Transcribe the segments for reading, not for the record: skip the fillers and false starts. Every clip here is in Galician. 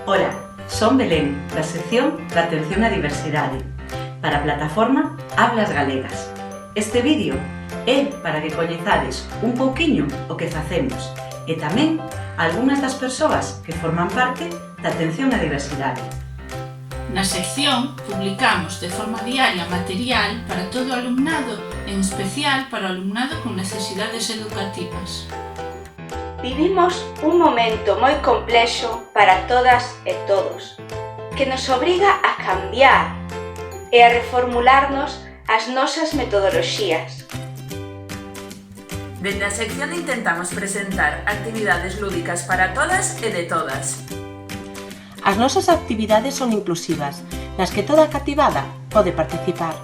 Ola, son Belén, da sección de Atención á Diversidade, para a plataforma Hablas Galegas. Este vídeo é para que coñezades un pouquiño o que facemos e tamén algunhas das persoas que forman parte da Atención á Diversidade. Na sección publicamos de forma diaria material para todo o alumnado, en especial para o alumnado con necesidades educativas. Vivimos un momento moi complexo para todas e todos, que nos obriga a cambiar e a reformularnos as nosas metodoloxías. Dende a sección intentamos presentar actividades lúdicas para todas e de todas. As nosas actividades son inclusivas, nas que toda cativada pode participar.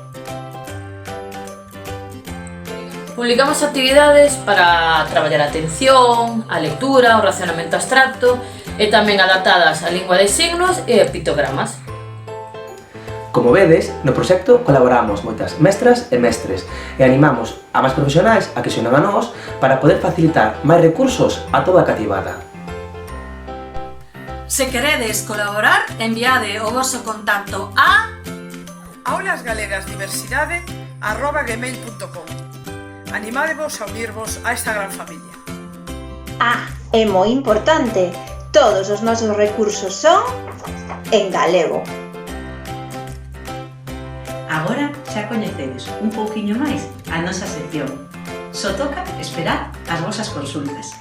Publicamos actividades para traballar a atención, a lectura, o racionamento abstracto e tamén adaptadas á lingua de signos e pictogramas. Como vedes, no proxecto colaboramos moitas mestras e mestres e animamos a máis profesionais a que se unan a nós para poder facilitar máis recursos a toda a cativada. Se queredes colaborar, enviade o voso contacto a aulasgalegasdiversidade@gmail.com. Animádevos a unirvos a esta gran familia. É moi importante, todos os nosos recursos son en galego. Agora xa coñecedes un pouquiño máis a nosa sección. Só toca esperar as vosas consultas.